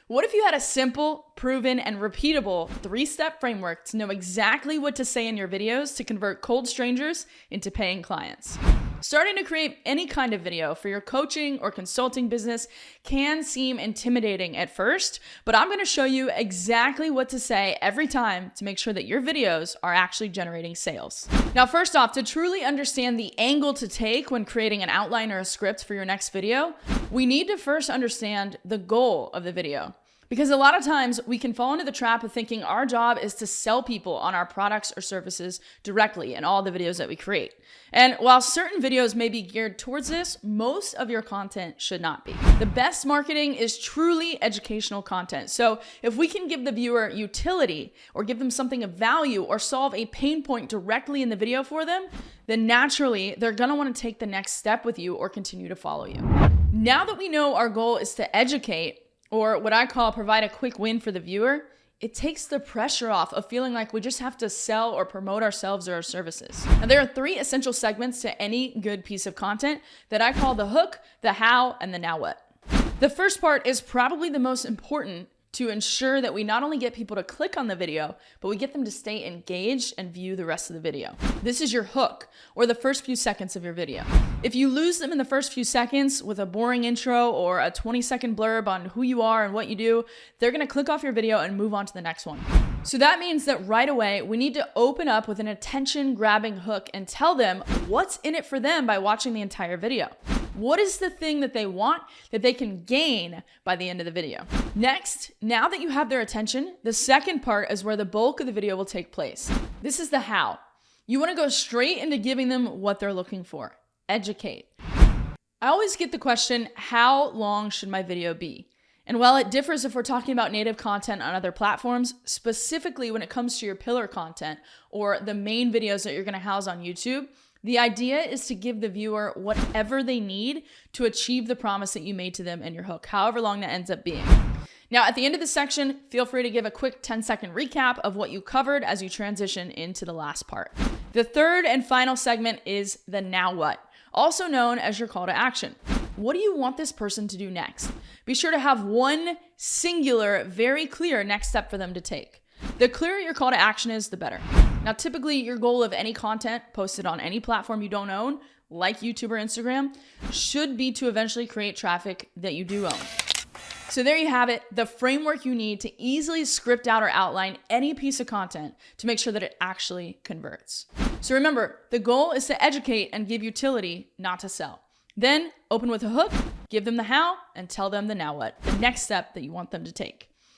What if you had a simple, proven, and repeatable 3-step framework to know exactly what to say in your videos to convert cold strangers into paying clients? Starting to create any kind of video for your coaching or consulting business can seem intimidating at first, but I'm going to show you exactly what to say every time to make sure that your videos are actually generating sales. Now, first off, to truly understand the angle to take when creating an outline or a script for your next video, we need to first understand the goal of the video. Because a lot of times we can fall into the trap of thinking our job is to sell people on our products or services directly in all the videos that we create. And while certain videos may be geared towards this, most of your content should not be. The best marketing is truly educational content. So if we can give the viewer utility or give them something of value or solve a pain point directly in the video for them, then naturally they're gonna wanna take the next step with you or continue to follow you. Now that we know our goal is to educate, or what I call provide a quick win for the viewer, it takes the pressure off of feeling like we just have to sell or promote ourselves or our services. Now, there are 3 essential segments to any good piece of content that I call the hook, the how, and the now what. The first part is probably the most important to ensure that we not only get people to click on the video, but we get them to stay engaged and view the rest of the video. This is your hook, or the first few seconds of your video. If you lose them in the first few seconds with a boring intro or a 20-second blurb on who you are and what you do, they're gonna click off your video and move on to the next one. So that means that right away, we need to open up with an attention-grabbing hook and tell them what's in it for them by watching the entire video. What is the thing that they want that they can gain by the end of the video? Next, now that you have their attention, the second part is where the bulk of the video will take place. This is the how. You want to go straight into giving them what they're looking for. Educate. I always get the question, how long should my video be? And while it differs if we're talking about native content on other platforms, specifically when it comes to your pillar content or the main videos that you're going to house on YouTube, the idea is to give the viewer whatever they need to achieve the promise that you made to them in your hook, however long that ends up being. Now, at the end of this section, feel free to give a quick 10-second recap of what you covered as you transition into the last part. The third and final segment is the now what, also known as your call to action. What do you want this person to do next? Be sure to have one singular, very clear next step for them to take. The clearer your call to action is, the better. Now, typically your goal of any content posted on any platform you don't own, like YouTube or Instagram, should be to eventually create traffic that you do own. So there you have it, the framework you need to easily script out or outline any piece of content to make sure that it actually converts. So remember, the goal is to educate and give utility, not to sell. Then open with a hook, give them the how, and tell them the now what, the next step that you want them to take.